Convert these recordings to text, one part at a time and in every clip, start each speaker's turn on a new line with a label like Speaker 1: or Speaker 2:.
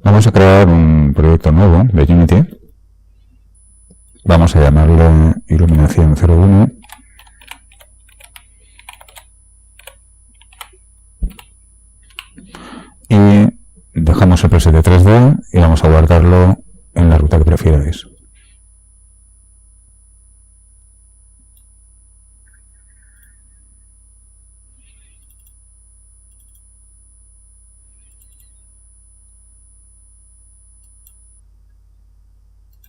Speaker 1: Vamos a crear un proyecto nuevo de Unity. Vamos a llamarle Iluminación 01. Y dejamos el preset de 3D y vamos a guardarlo en la ruta que prefierais.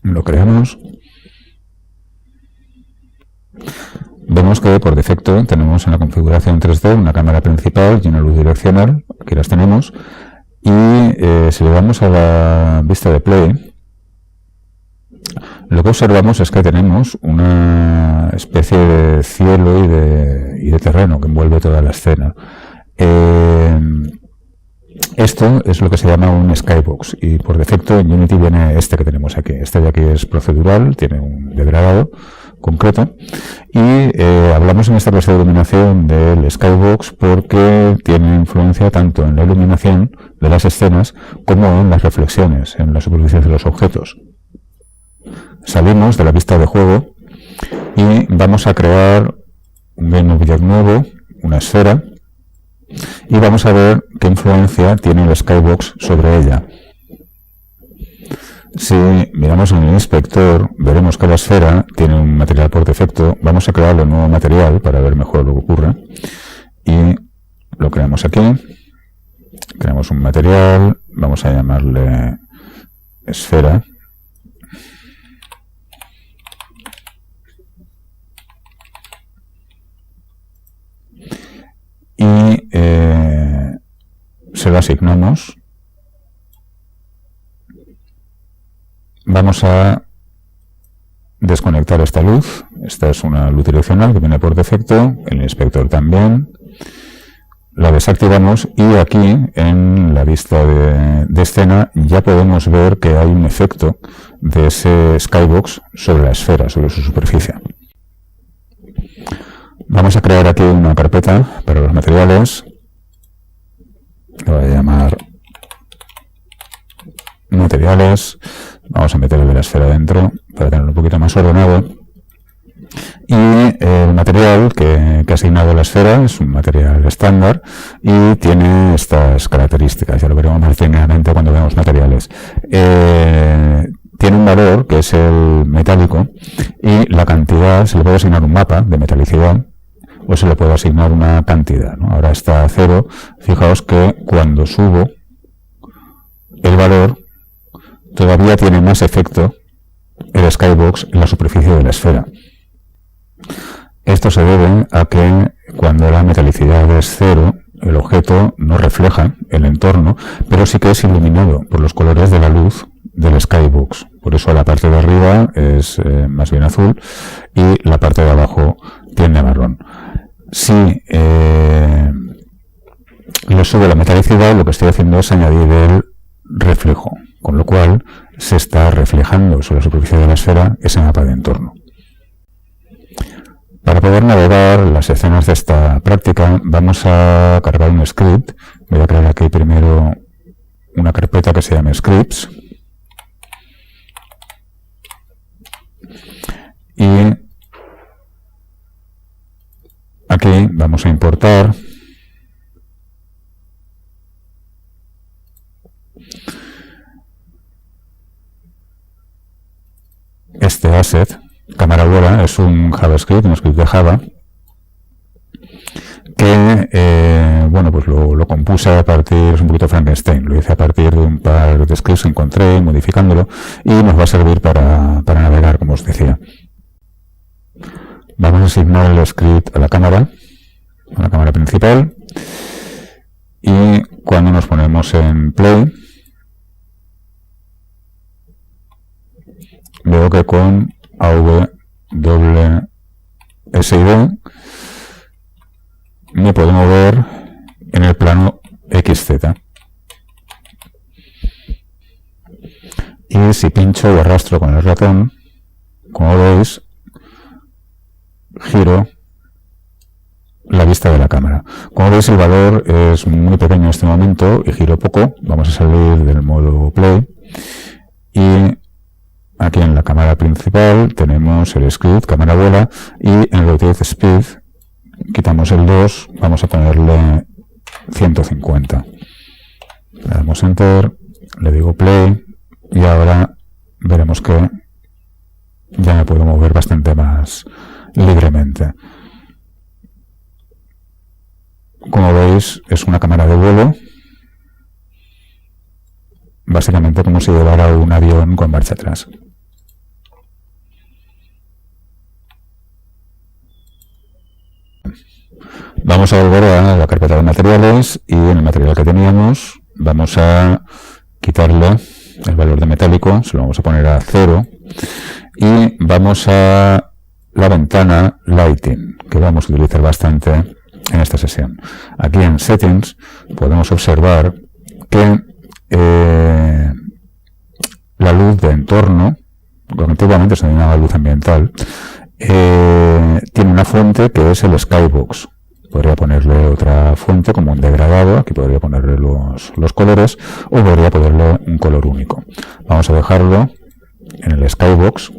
Speaker 1: Lo creamos. Vemos que por defecto tenemos en la configuración 3D una cámara principal y una luz direccional. Aquí las tenemos. Y si le damos a la vista de play, lo que observamos es que tenemos una especie de cielo y de terreno que envuelve toda la escena. Esto es lo que se llama un skybox, y por defecto en Unity viene este que tenemos aquí. Este de aquí es procedural, tiene un degradado concreto, y hablamos en esta clase de iluminación del skybox porque tiene influencia tanto en la iluminación de las escenas como en las reflexiones, en las superficies de los objetos. Salimos de la vista de juego y vamos a crear un game object nuevo, una esfera, y vamos a ver qué influencia tiene el skybox sobre ella. Si miramos en el inspector, veremos que la esfera tiene un material por defecto. Vamos a crearle un nuevo material para ver mejor lo que ocurre. Y lo creamos aquí. Creamos un material, vamos a llamarle esfera. Y se lo asignamos. Vamos a desconectar esta luz. Esta es una luz direccional que viene por defecto, el inspector también. La desactivamos y aquí en la vista de escena ya podemos ver que hay un efecto de ese skybox sobre la esfera, sobre su superficie. Vamos a crear aquí una carpeta para los materiales. Lo voy a llamar materiales. Vamos a meterle la esfera dentro para tenerlo un poquito más ordenado. Y el material que ha asignado la esfera es un material estándar y tiene estas características. Ya lo veremos más detenidamente cuando veamos materiales. Tiene un valor que es el metálico, y la cantidad se le puede asignar un mapa de metalicidad o se le puede asignar una cantidad, ¿no? Ahora está a 0. Fijaos que cuando subo el valor todavía tiene más efecto el skybox en la superficie de la esfera. Esto se debe a que cuando la metalicidad es 0, el objeto no refleja el entorno, pero sí que es iluminado por los colores de la luz del skybox. Por eso la parte de arriba es más bien azul y la parte de abajo tiende a marrón. Si le sube la metalicidad, lo que estoy haciendo es añadir el reflejo, con lo cual se está reflejando sobre la superficie de la esfera ese mapa de entorno. Para poder navegar las escenas de esta práctica, vamos a cargar un script. Voy a crear aquí primero una carpeta que se llame scripts. Y aquí vamos a importar este asset. Cámara bola es un JavaScript, un script de Java, que bueno, pues lo compuse a partir, es un poquito Frankenstein, lo hice a partir de un par de scripts que encontré, modificándolo, y nos va a servir para navegar, como os decía. Vamos a asignar el script a la cámara principal, y cuando nos ponemos en play, veo que con AWSID me puedo mover en el plano XZ. Y si pincho y arrastro con el ratón, como veis, giro la vista de la cámara. Como veis, el valor es muy pequeño en este momento y giro poco. Vamos a salir del modo play y aquí en la cámara principal tenemos el script cámara abuela y en rotate speed quitamos el 2, vamos a ponerle 150. Le damos enter, le digo play y ahora veremos que ya me puedo mover bastante más libremente. Como veis, es una cámara de vuelo, básicamente como si llevara un avión con marcha atrás. Vamos a volver a la carpeta de materiales y en el material que teníamos vamos a quitarle el valor de metálico, se lo vamos a poner a 0 y vamos a la ventana Lighting, que vamos a utilizar bastante en esta sesión. Aquí en Settings podemos observar que la luz de entorno, lo que antiguamente se denominaba luz ambiental, tiene una fuente que es el Skybox. Podría ponerle otra fuente como un degradado, aquí podría ponerle los colores, o podría ponerle un color único. Vamos a dejarlo en el Skybox.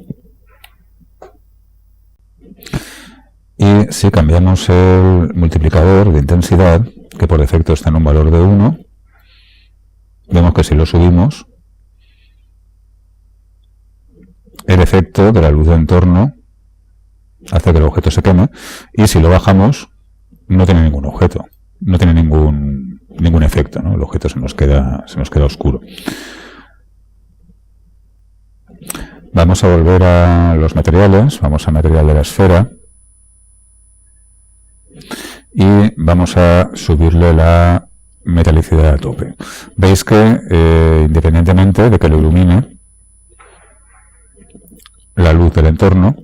Speaker 1: Y si cambiamos el multiplicador de intensidad, que por defecto está en un valor de 1, vemos que si lo subimos, el efecto de la luz de entorno hace que el objeto se queme, y si lo bajamos, no tiene ningún objeto, no tiene ningún efecto, ¿no? El objeto se nos queda oscuro. Vamos a volver a los materiales, vamos a material de la esfera y vamos a subirle la metalicidad a tope. Veis que independientemente de que lo ilumine la luz del entorno,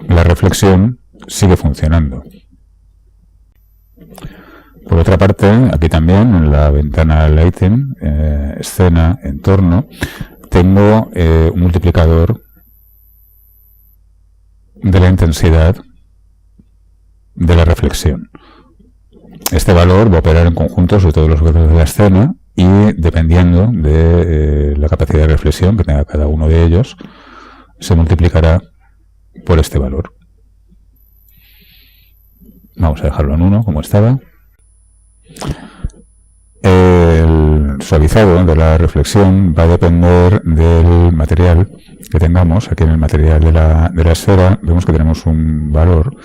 Speaker 1: la reflexión sigue funcionando. Por otra parte, aquí también en la ventana Lighting, escena, entorno, tengo un multiplicador de la intensidad de la reflexión. Este valor va a operar en conjunto sobre todos los objetos de la escena y dependiendo de la capacidad de reflexión que tenga cada uno de ellos, se multiplicará por este valor. Vamos a dejarlo en 1 como estaba. El suavizado de la reflexión va a depender del material que tengamos. Aquí en el material de la esfera vemos que tenemos un valor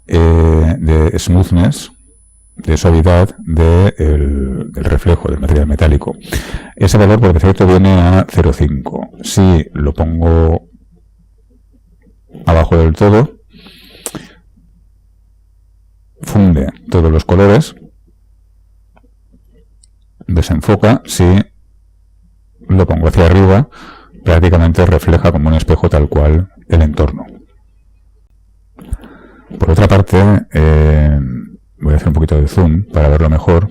Speaker 1: de smoothness, de suavidad del reflejo del material metálico. Ese valor por defecto viene a 0,5. Si lo pongo abajo del todo, funde todos los colores, desenfoca. Si lo pongo hacia arriba, prácticamente refleja como un espejo tal cual el entorno. Por otra parte, voy a hacer un poquito de zoom para verlo mejor.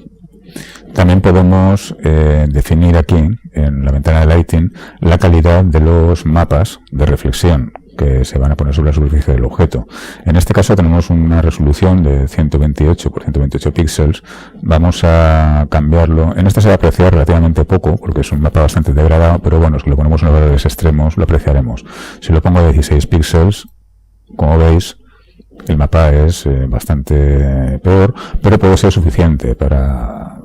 Speaker 1: También podemos definir aquí, en la ventana de Lighting, la calidad de los mapas de reflexión que se van a poner sobre la superficie del objeto. En este caso tenemos una resolución de 128 por 128 píxeles. Vamos a cambiarlo. En este se va a apreciar relativamente poco, porque es un mapa bastante degradado, pero bueno, si lo ponemos en valores extremos, lo apreciaremos. Si lo pongo a 16 píxeles, como veis, el mapa es bastante peor, pero puede ser suficiente para,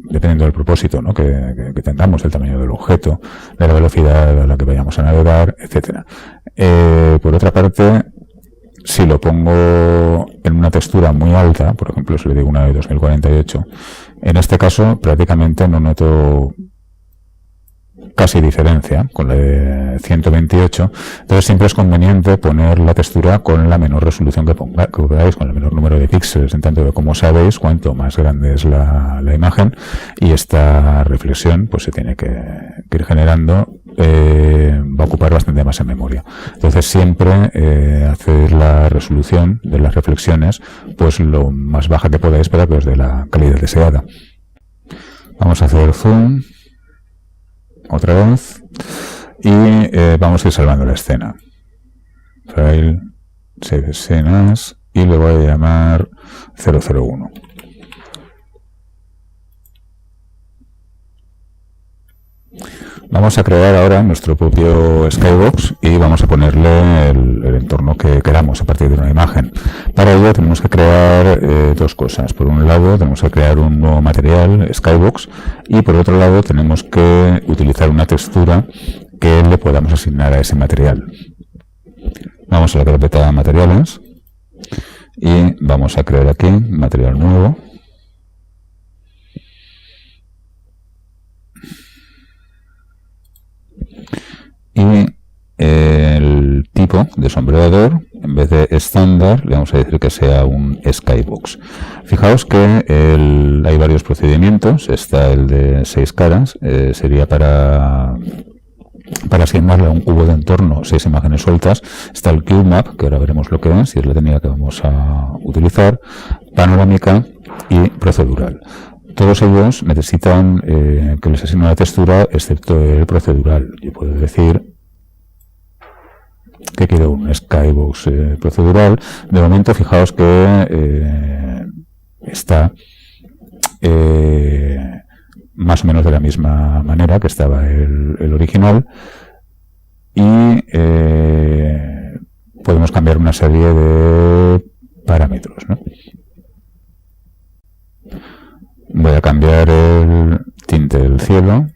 Speaker 1: dependiendo del propósito, ¿no? que tengamos, el tamaño del objeto, de la velocidad a la que vayamos a navegar, etcétera. Por otra parte, si lo pongo en una textura muy alta, por ejemplo, si le digo una de 2048, en este caso prácticamente no noto casi diferencia con la de 128, entonces siempre es conveniente poner la textura con la menor resolución que podáis, con el menor número de píxeles, en tanto que, como sabéis, cuanto más grande es la imagen y esta reflexión pues se tiene que ir generando, va a ocupar bastante más en memoria. Entonces siempre hacer la resolución de las reflexiones pues lo más baja que podáis para que os dé la calidad deseada. Vamos a hacer zoom otra vez y vamos a ir salvando la escena. File, save escenas y le voy a llamar 001. Vamos a crear ahora nuestro propio Skybox y vamos a ponerle el entorno que queramos a partir de una imagen. Para ello tenemos que crear dos cosas. Por un lado tenemos que crear un nuevo material, Skybox, y por otro lado tenemos que utilizar una textura que le podamos asignar a ese material. Vamos a la carpeta materiales y vamos a crear aquí material nuevo. Y el tipo de sombreador, en vez de estándar, le vamos a decir que sea un Skybox. Fijaos que hay varios procedimientos. Está el de 6 caras, sería para asignarle a un cubo de entorno 6 imágenes sueltas. Está el Cube Map, que ahora veremos lo que es, y es la técnica que vamos a utilizar, panorámica y procedural. Todos ellos necesitan que les asigne una textura, excepto el procedural. Yo puedo decir que quiero un Skybox procedural. De momento, fijaos que está más o menos de la misma manera que estaba el original, y podemos cambiar una serie de parámetros, ¿no? Voy a cambiar el tinte del cielo,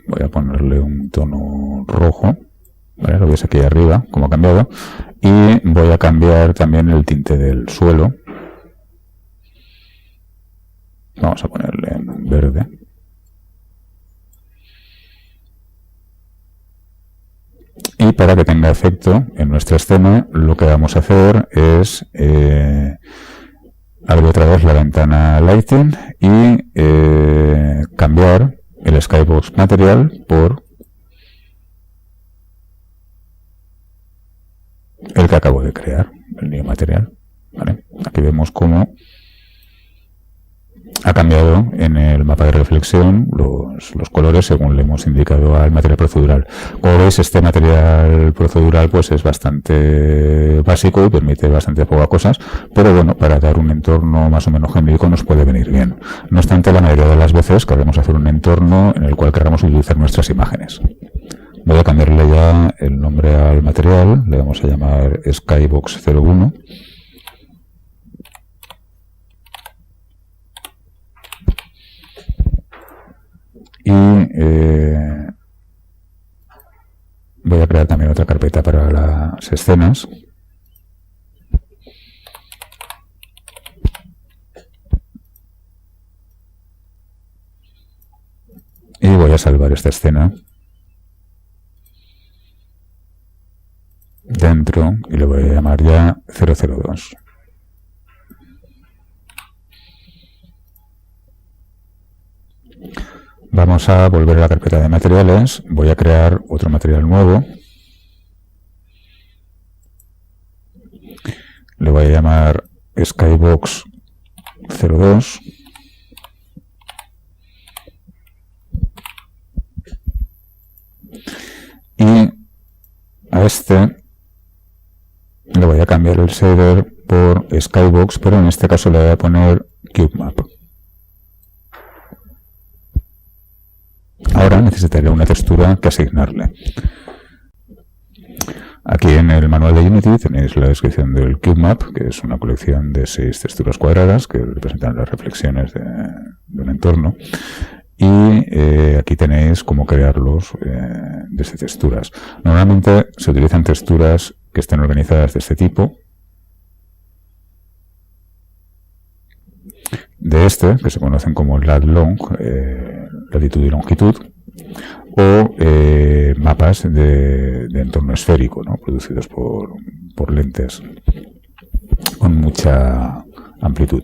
Speaker 1: voy a ponerle un tono rojo, ¿vale? Lo veis aquí arriba, como ha cambiado, y voy a cambiar también el tinte del suelo. Vamos a ponerle en verde. Y para que tenga efecto en nuestra escena, lo que vamos a hacer es abrir otra vez la ventana Lighting y cambiar el Skybox Material por el que acabo de crear, el New Material. ¿Vale? Aquí vemos cómo ha cambiado en el mapa de reflexión los colores según le hemos indicado al material procedural. Como veis, este material procedural pues es bastante básico y permite bastante pocas cosas, pero bueno, para dar un entorno más o menos genérico nos puede venir bien. No obstante, la mayoría de las veces queremos hacer un entorno en el cual queramos utilizar nuestras imágenes. Voy a cambiarle ya el nombre al material, le vamos a llamar Skybox 01. Y voy a crear también otra carpeta para las escenas. Y voy a salvar esta escena dentro y le voy a llamar ya 002. Vamos a volver a la carpeta de materiales, voy a crear otro material nuevo, le voy a llamar Skybox 02 y a este le voy a cambiar el shader por Skybox, pero en este caso le voy a poner Cube Map. Ahora necesitaré una textura que asignarle. Aquí en el manual de Unity tenéis la descripción del Cube Map, que es una colección de 6 texturas cuadradas que representan las reflexiones de un entorno. Y aquí tenéis cómo crearlos desde texturas. Normalmente se utilizan texturas que estén organizadas de este tipo. De este, que se conocen como lat long, latitud y longitud, o mapas de entorno esférico, ¿no? Producidos por lentes con mucha amplitud.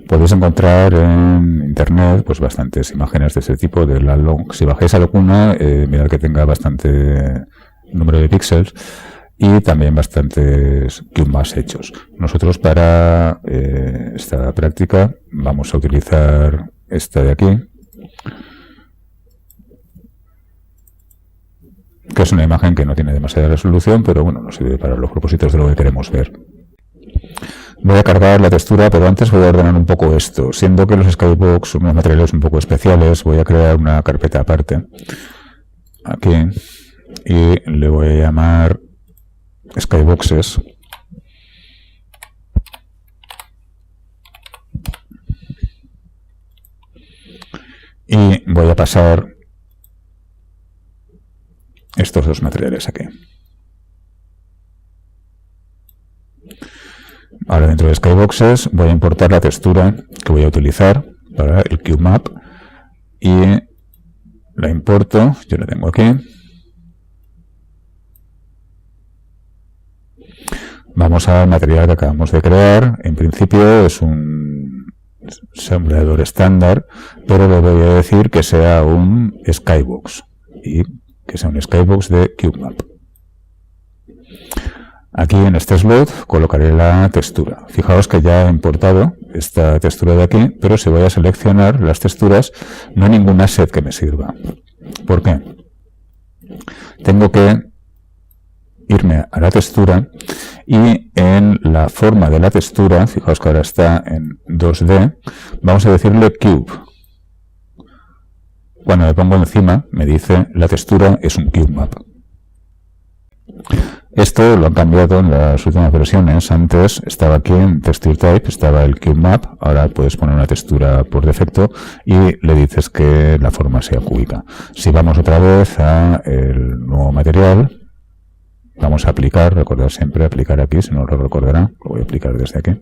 Speaker 1: Podéis encontrar en internet pues bastantes imágenes de ese tipo, de lat long. Si bajáis a alguna, mirad que tenga bastante número de píxeles y también bastantes cube maps hechos. Nosotros para esta práctica vamos a utilizar esta de aquí, que es una imagen que no tiene demasiada resolución, pero bueno, nos sirve para los propósitos de lo que queremos ver. Voy a cargar la textura, pero antes voy a ordenar un poco esto. Siendo que los Skybox son unos materiales un poco especiales, voy a crear una carpeta aparte, aquí, y le voy a llamar Skyboxes. Y voy a pasar estos dos materiales aquí. Ahora dentro de Skyboxes voy a importar la textura que voy a utilizar para el CubeMap y la importo, yo la tengo aquí. Vamos al material que acabamos de crear. En principio es un sombreador estándar, pero le voy a decir que sea un Skybox y que sea un Skybox de CubeMap. Aquí en este slot colocaré la textura. Fijaos que ya he importado esta textura de aquí, pero si voy a seleccionar las texturas, no hay ningún asset que me sirva. ¿Por qué? Tengo que irme a la textura y en la forma de la textura, fijaos que ahora está en 2D, vamos a decirle Cube. Cuando me pongo encima, me dice la textura es un CubeMap. Esto lo han cambiado en las últimas versiones. Antes estaba aquí en Texture Type, estaba el CubeMap. Ahora puedes poner una textura por defecto y le dices que la forma sea cúbica. Si vamos otra vez a el nuevo material, vamos a aplicar, recordad siempre aplicar aquí, si no lo recordará, lo voy a aplicar desde aquí.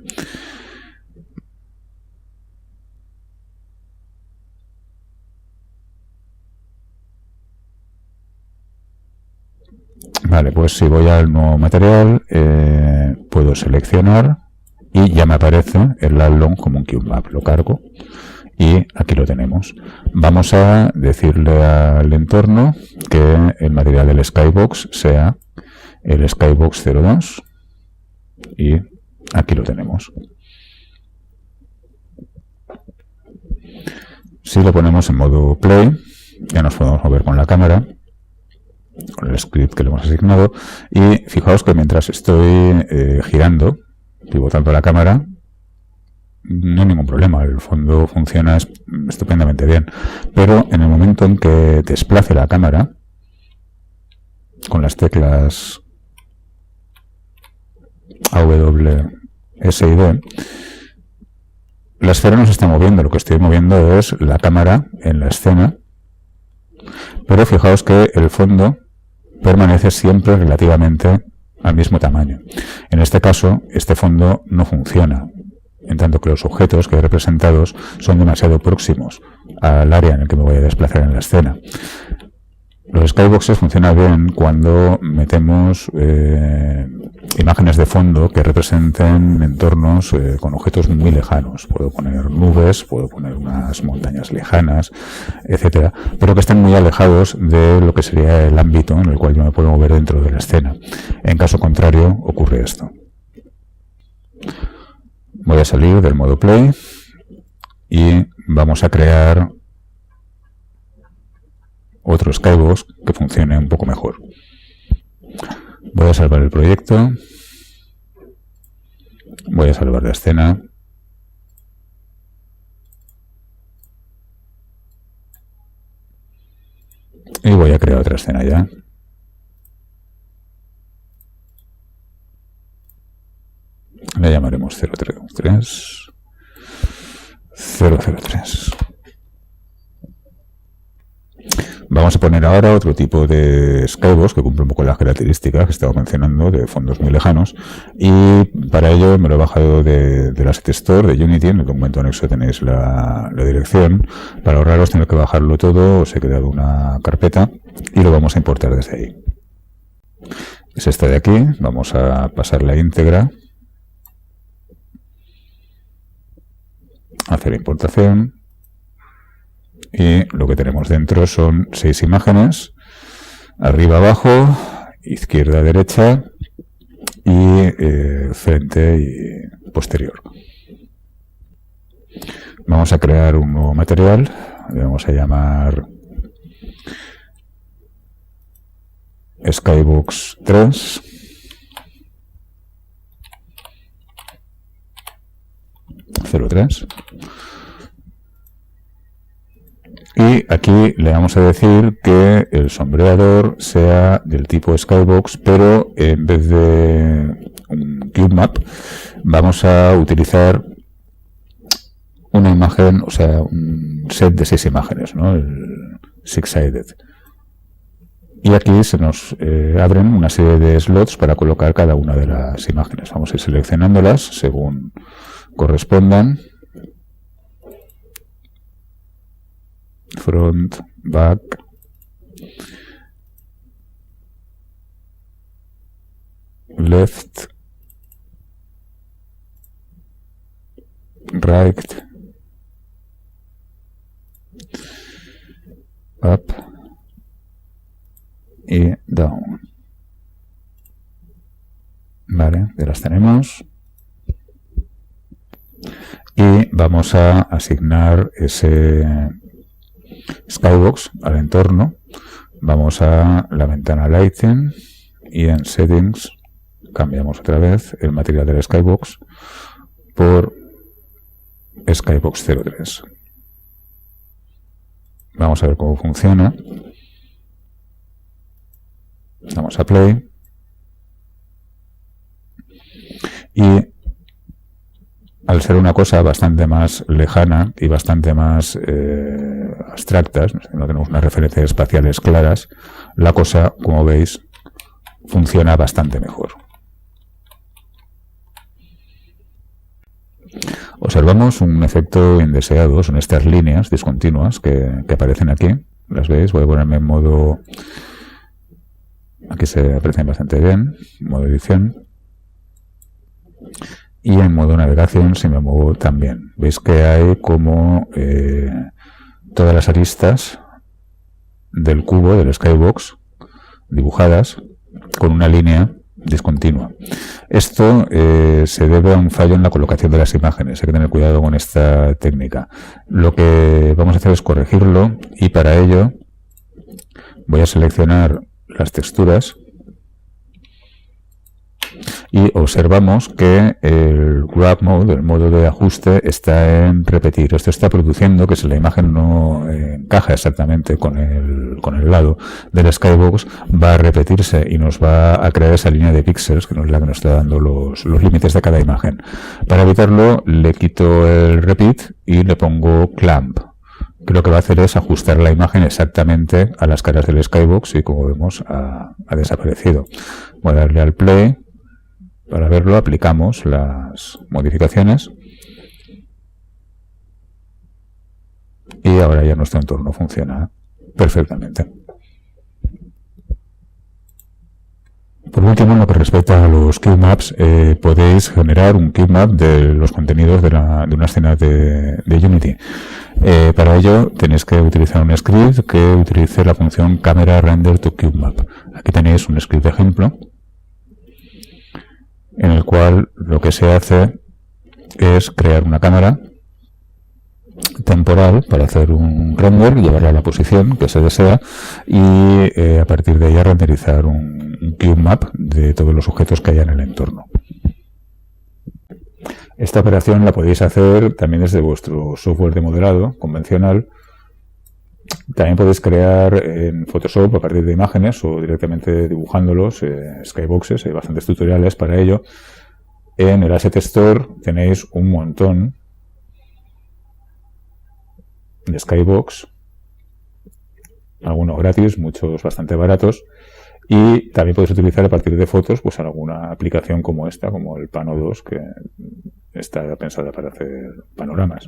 Speaker 1: Vale, pues si voy al nuevo material, puedo seleccionar y ya me aparece el Along como un CubeMap. Lo cargo y aquí lo tenemos. Vamos a decirle al entorno que el material del Skybox sea el Skybox 02 y aquí lo tenemos. Si lo ponemos en modo Play, ya nos podemos mover con la cámara, con el script que le hemos asignado, y fijaos que mientras estoy girando, pivotando la cámara, no hay ningún problema, el fondo funciona estupendamente bien, pero en el momento en que desplace la cámara con las teclas A, W, S y D, la esfera no se está moviendo, lo que estoy moviendo es la cámara en la escena, pero fijaos que el fondo permanece siempre relativamente al mismo tamaño. En este caso, este fondo no funciona, en tanto que los objetos que he representados son demasiado próximos al área en el que me voy a desplazar en la escena. Los Skyboxes funcionan bien cuando metemos imágenes de fondo que representen entornos con objetos muy lejanos. Puedo poner nubes, puedo poner unas montañas lejanas, etcétera, pero que estén muy alejados de lo que sería el ámbito en el cual yo me puedo mover dentro de la escena. En caso contrario, ocurre esto. Voy a salir del modo Play y vamos a crear otro Skybox que funcione un poco mejor. Voy a salvar el proyecto, voy a salvar la escena y voy a crear otra escena ya. Le llamaremos 003. Vamos a poner ahora otro tipo de Skybox que cumple un poco las características que estaba mencionando de fondos muy lejanos, y para ello me lo he bajado de la Asset Store de Unity. En el documento anexo tenéis la dirección. Para ahorraros tener que bajarlo todo, os he creado una carpeta y lo vamos a importar desde ahí. Es esta de aquí, vamos a pasarla íntegra, hacer importación. Y lo que tenemos dentro son 6 imágenes, arriba, abajo, izquierda, derecha y frente y posterior. Vamos a crear un nuevo material, le vamos a llamar Skybox 3. Y aquí le vamos a decir que el sombreador sea del tipo Skybox, pero en vez de un CubeMap vamos a utilizar una imagen, o sea, un set de 6 imágenes, ¿no? El six-sided. Y aquí se nos abren una serie de slots para colocar cada una de las imágenes. Vamos a ir seleccionándolas según correspondan. Front, back, left, right, up y down. Vale, ya las tenemos. Y vamos a asignar ese Skybox al entorno. Vamos a la ventana Lighting y en Settings cambiamos otra vez el material del Skybox por Skybox 03. Vamos a ver cómo funciona. Damos a Play y al ser una cosa bastante más lejana y bastante más abstractas, no tenemos unas referencias espaciales claras, la cosa, como veis, funciona bastante mejor. Observamos un efecto indeseado, son estas líneas discontinuas que aparecen aquí. Las veis, voy a ponerme en modo... Aquí se aprecian bastante bien, modo edición. Y en modo navegación, si me muevo también. Veis que hay como todas las aristas del cubo, del Skybox, dibujadas con una línea discontinua. Esto se debe a un fallo en la colocación de las imágenes. Hay que tener cuidado con esta técnica. Lo que vamos a hacer es corregirlo y para ello voy a seleccionar las texturas y observamos que el Grab Mode, el modo de ajuste, está en repetir. Esto está produciendo que si la imagen no encaja exactamente con el lado del Skybox, va a repetirse y nos va a crear esa línea de píxeles que es la que nos está dando los límites de cada imagen. Para evitarlo, le quito el repeat y le pongo clamp. Que lo que va a hacer es ajustar la imagen exactamente a las caras del Skybox y, como vemos, ha desaparecido. Voy a darle al play. Para verlo, aplicamos las modificaciones y ahora ya nuestro entorno funciona perfectamente. Por último, en lo que respecta a los CubeMaps, podéis generar un CubeMap de los contenidos de una escena de Unity. Para ello tenéis que utilizar un script que utilice la función Camera Render to CubeMap. Aquí tenéis un script de ejemplo en el cual lo que se hace es crear una cámara temporal para hacer un render, llevarla a la posición que se desea y a partir de ella renderizar un CubeMap de todos los objetos que haya en el entorno. Esta operación la podéis hacer también desde vuestro software de modelado convencional. También podéis crear en Photoshop a partir de imágenes o directamente dibujándolos, skyboxes. Hay bastantes tutoriales para ello. En el Asset Store tenéis un montón de skybox, algunos gratis, muchos bastante baratos, y también podéis utilizar a partir de fotos pues alguna aplicación como esta, como el Pano 2, que está pensada para hacer panoramas.